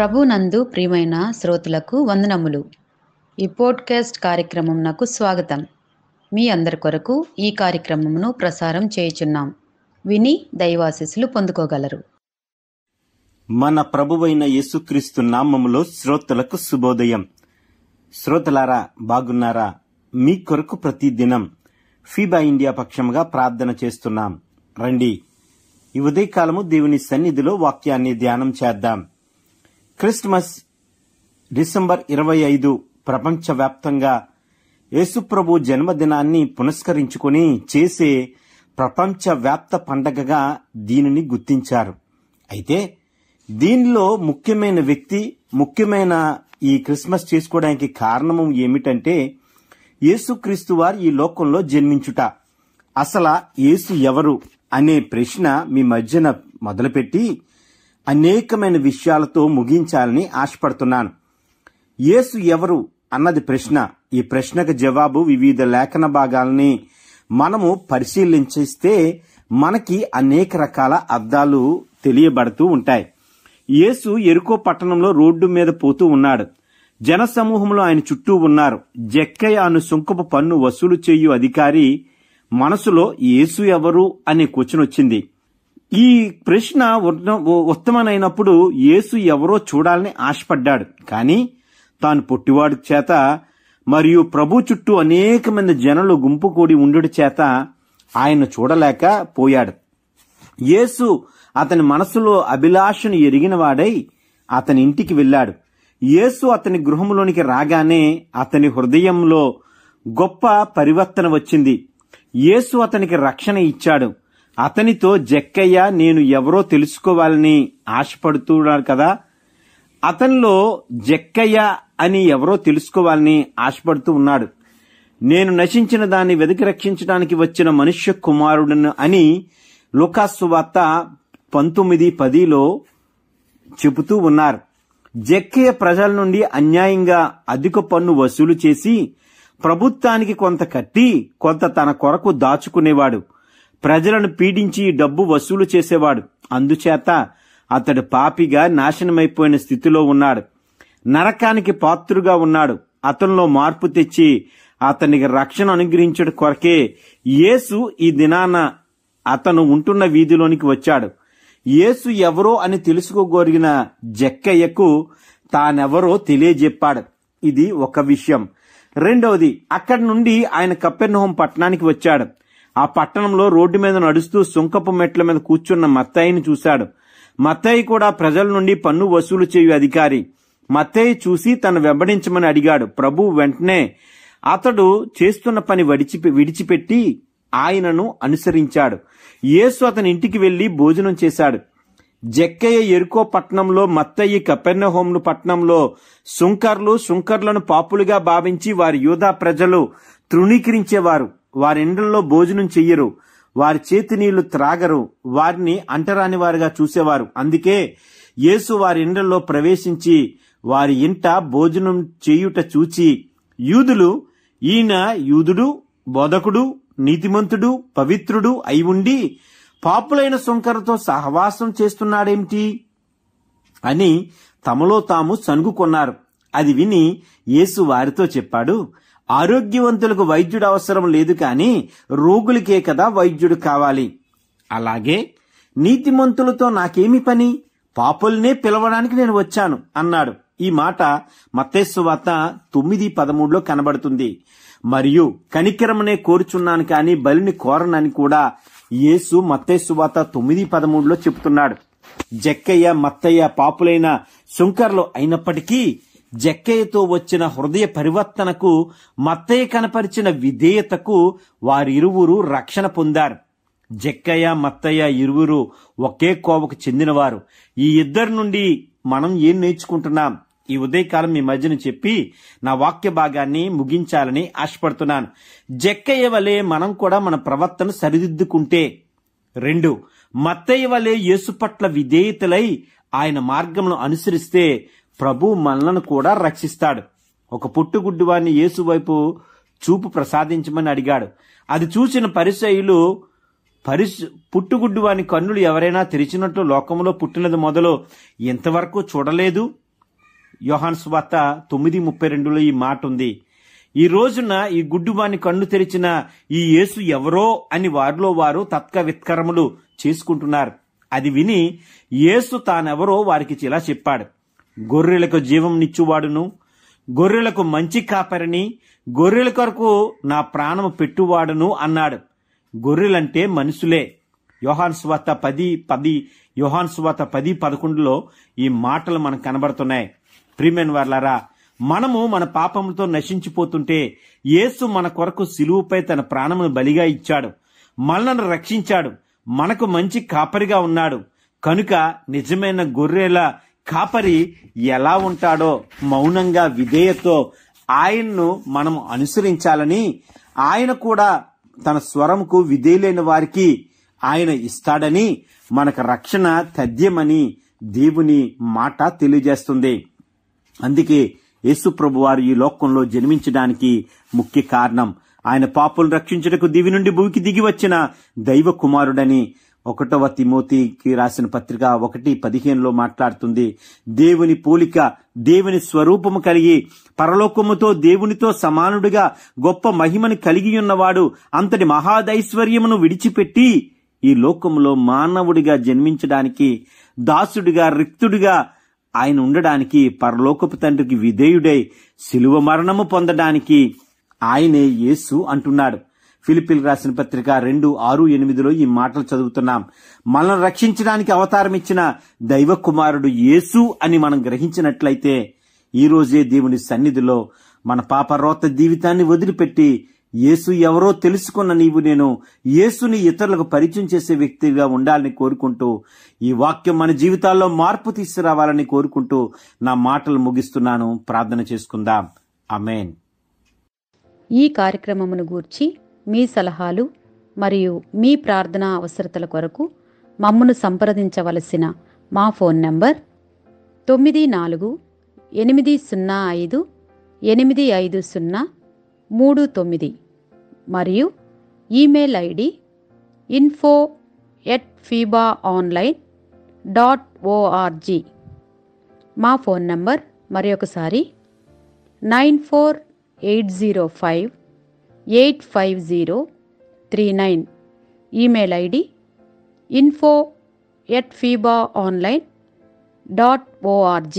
ప్రభునందు ప్రియమైన శ్రోతలకు వందనములు. ఈ పోడ్కాస్ట్ కార్యక్రమం నాకు స్వాగతం. మీ అందరి కొరకు ఈ కార్యక్రమమును ప్రసారం చేయుచున్నాం. విని దైవాశీస్సులు పొందుకోగలరు. మన ప్రభువైన యేసుక్రీస్తు నామములో శ్రోతలకు శుభోదయం. శ్రోతలారా, బాగున్నారా? మీ కొరకు ప్రతి దినం ఫీబా ఇండియా పక్షముగా ప్రార్థన చేస్తున్నాం. రండి, ఈ ఉదయకాలము దేవుని సన్నిధిలో వాక్యాన్ని ధ్యానం చేద్దాం. క్రిస్మస్ డిసెంబర్ 25 ప్రపంచవ్యాప్తంగా యేసుప్రభు జన్మదినాన్ని పురస్కరించుకుని చేసే ప్రపంచవ్యాప్త పండగగా దీనిని గుర్తించారు. అయితే దీనిలో ముఖ్యమైన వ్యక్తి, ముఖ్యమైన ఈ క్రిస్మస్ చేసుకోవడానికి కారణం ఏమిటంటే యేసుక్రీస్తు వారు ఈ లోకంలో జన్మించుట. అసలు యేసు ఎవరు అనే ప్రశ్న మీ మధ్యన మొదలుపెట్టి అనేకమైన విషయాలతో ముగించాలని ఆశపడుతున్నాను. యేసు ఎవరు అన్నది ప్రశ్న. ఈ ప్రశ్నకు జవాబు వివిధ లేఖన భాగాలని మనము పరిశీలించిస్తే మనకి అనేక రకాల అర్థాలు తెలియబడుతూ ఉంటాయి. యేసు యెరికో పట్టణంలో రోడ్డు మీద పోతూ ఉన్నాడు. జనసమూహంలో ఆయన చుట్టూ ఉన్నారు. జక్కయ్య అను సుంకపు పన్ను వసూలు చేయు అధికారి మనసులో యేసు ఎవరు అనే క్వశ్చన్ వచ్చింది. ఈ ప్రశ్న ఉత్తమమైనప్పుడు యేసు ఎవరో చూడాలని ఆశపడ్డాడు. కానీ తాను పొట్టివాడు చేత మరియు ప్రభు చుట్టూ అనేక మంది జనులు గుంపు కూడి ఉండుట చేత ఆయన చూడలేకపోయాడు. యేసు అతని మనసులో అభిలాషను ఎరిగిన వాడై అతని ఇంటికి వెళ్ళాడు. యేసు అతని గృహంలోనికి రాగానే అతని హృదయంలో గొప్ప పరివర్తన వచ్చింది. యేసు అతనికి రక్షణ ఇచ్చాడు. అతనితో జక్కయ్య నేను ఎవరో తెలుసుకోవాలని ఆశపడుతున్నాడు కదా. అతనిలో జక్కయ్య అని ఎవరో తెలుసుకోవాలని ఆశపడుతూ ఉన్నాడు. నేను నశించిన దాన్ని వెతికి రక్షించడానికి వచ్చిన మనుష్య కుమారుడను అని లూకాసు సువార్త 19:10 చెబుతూ ఉన్నారు. జక్కయ్య ప్రజల నుండి అన్యాయంగా అధిక పన్ను వసూలు చేసి ప్రభుత్వానికి కొంత కట్టి కొంత తన కొరకు దాచుకునేవాడు. ప్రజలను పీడించి డబ్బు వసూలు చేసేవాడు. అందుచేత అతడు పాపిగా నాశనమైపోయిన స్థితిలో ఉన్నాడు. నరకానికి పాత్రుగా ఉన్నాడు. అతనిలో మార్పు తెచ్చి అతనికి రక్షణ అనుగ్రహించడం కొరకే యేసు ఈ దినాన అతను ఉంటున్న వీధిలోనికి వచ్చాడు. యేసు ఎవరో అని తెలుసుకోగోరిగిన జక్కయ్యకు తానెవరో తెలియజెప్పాడు. ఇది ఒక విషయం. రెండవది, అక్కడి నుండి ఆయన కపెర్నహూము పట్టణానికి వచ్చాడు. ఆ పట్టణంలో రోడ్డు మీద నడుస్తూ సుంకపు మెట్ల మీద కూర్చున్న మత్తయిని చూశాడు. మత్తయి కూడా ప్రజల నుండి పన్ను వసూలు చేయు అధికారి. మత్తయి చూసి తను వెంబడించమని అడిగాడు. ప్రభు వెంటనే అతడు చేస్తున్న పని విడిచిపెట్టి ఆయనను అనుసరించాడు. యేసు అతని ఇంటికి వెళ్లి భోజనం చేశాడు. జక్కయ్య యెరికో పట్టణంలో, మత్తయి కపెర్నహూము పట్టణంలో సుంకర్లను పాపులుగా భావించి వారి యూదా ప్రజలు తృణీకరించేవారు. వారి ఇండ్లలో భోజనం చెయ్యరు, వారి చేతి నీళ్లు త్రాగరు, వారిని అంటరాని వారిగా చూసేవారు. అందుకే యేసు వారి ఇండ్లలో ప్రవేశించి వారి ఇంట భోజనం చేయుట చూచి యూదులు ఈయన యూదుడు, బోధకుడు, నీతిమంతుడు, పవిత్రుడు అయి ఉండి పాపులైన సుంకరుతో సహవాసం చేస్తున్నాడేమిటి అని తమలో తాము సనుగుకొన్నారు. అది విని యేసు వారితో చెప్పాడు, ఆరోగ్యవంతులకు వైద్యుడు అవసరం లేదు, కానీ రోగులకే కదా వైద్యుడు కావాలి. అలాగే నీతిమంతులతో నాకేమి పని? పాపుల్నే పిలవడానికి నేను వచ్చాను అన్నాడు. ఈ మాట మత్తయి సువార్త 9:13 కనబడుతుంది. మరియు కనికరమునే కోరుచున్నాను కానీ బలిని కోరనని కూడా యేసు మత్తయి సువార్త 9:13 చెబుతున్నాడు. జక్కయ్య, మత్తయ్య పాపులైన సుంకర్లు అయినప్పటికీ జక్కయ్యతో వచ్చిన హృదయ పరివర్తనకు, మత్తయ్య కనపరిచిన విధేయతకు వారిరువురు రక్షణ పొందారు. జక్కయ్య, మత్తయ్య ఇరువురు ఒకే కోవకు చెందినవారు. ఈ ఇద్దరి నుండి మనం ఏం నేర్చుకుంటున్నాం? ఈ ఉదయకాలం మీ మధ్యన చెప్పి నా వాక్య భాగాన్ని ముగించాలని ఆశపడుతున్నాను. జక్కయ్య వలె మనం కూడా మన ప్రవర్తన సరిదిద్దుకుంటే. 2, మత్తయ్య వలె యేసు పట్ల విధేయతలై ఆయన మార్గమును అనుసరిస్తే ప్రభు మనలను కూడా రక్షిస్తాడు. ఒక పుట్టుగుడ్డివాడిని యేసు వైపు చూపు ప్రసాదించమని అడిగాడు. అది చూసిన పరిసయ్యులు పుట్టుగుడ్డు వాని కన్నులు ఎవరైనా తెరిచినట్టు లోకంలో పుట్టినది మొదలు ఇంతవరకు చూడలేదు యోహాను సువార్త 9:32లో ఈ మాట ఉంది. ఈ రోజున ఈ గుడ్డివాని కన్ను తెరిచిన ఈ యేసు ఎవరో అని వారిలో వారు విత్కరములు చేసుకుంటున్నారు. అది విని యేసు తానెవరో వారికి ఇలా చెప్పాడు. గొర్రెలకు జీవం నిచ్చువాడును, గొర్రెలకు మంచి కాపరిని, గొర్రెల కొరకు నా ప్రాణము పెట్టువాడును అన్నాడు. గొర్రెలంటే మనుషులే. యోహాను సువార్త 10:11లో ఈ మాటలు మనకు కనబడుతున్నాయి. ప్రియమైన వారలారా, మనము మన పాపములతో నశించిపోతుంటే యేసు మన కొరకు సిలువపై తన ప్రాణమును బలిగా ఇచ్చాడు, మనల్ని రక్షించాడు, మనకు మంచి కాపరిగా ఉన్నాడు. కనుక నిజమైన గొర్రెల కాపరి ఎలా ఉంటాడో మౌనంగా విధేయతో ఆయన్ను మనం అనుసరించాలని, ఆయన కూడా తన స్వరముకు విధేయులైన వారికి ఆయన ఇస్తాడని, మనకు రక్షణ తథ్యమని దేవుని మాట తెలియజేస్తుంది. అందుకే యేసు ప్రభు వారు ఈ లోకంలో జన్మించడానికి ముఖ్య కారణం ఆయన పాపులను రక్షించుటకు దివి నుండి భూమికి దిగి వచ్చిన దైవ కుమారుడని 1 తిమోతికి రాసిన పత్రిక 1:15లో మాట్లాడుతుంది. దేవుని పోలిక, దేవుని స్వరూపము కలిగి పరలోకముతో దేవునితో సమానుడిగా గొప్ప మహిమను కలిగి ఉన్నవాడు అంతటి మహాదైశ్వర్యమును విడిచిపెట్టి ఈ లోకములో మానవుడిగా జన్మించడానికి, దాసుడిగా రిక్తుడిగా ఆయన ఉండడానికి, పరలోకపు తండ్రికి విధేయుడై శిలువ మరణము పొందడానికి ఆయనే యేసు అంటున్నాడు. ఫిలిప్పీలకు రాసిన పత్రిక 2:6-8లో ఈ మాటలు చదువుతున్నాం. మనల్ని రక్షించడానికి అవతారం ఇచ్చిన దైవ కుమారుడు యేసు అని మనం గ్రహించినట్లయితే ఈ రోజే దేవుని సన్నిధిలో మన పాపరోత జీవితాన్ని వదిలిపెట్టి యేసు ఎవరో తెలుసుకున్న నేను యేసుని ఇతరులకు పరిచయం చేసే వ్యక్తిగా ఉండాలని కోరుకుంటూ, ఈ వాక్యం మన జీవితాల్లో మార్పు తీసుకురావాలని కోరుకుంటూ నా మాటలు ముగిస్తున్నాను. ప్రార్థన చేసుకుందాం. ఆమేన్. ఈ కార్యక్రమమును గూర్చి మీ సలహాలు మరియు మీ ప్రార్థనా అవసరతల కొరకు మమ్మను సంప్రదించవలసిన మా ఫోన్ నంబర్ 9485585039 మరియు ఈమెయిల్ ఐడి info@fibaonline.org. మా ఫోన్ నంబర్ మరొకసారి 9480585039. Email ID info@fibaonline.org.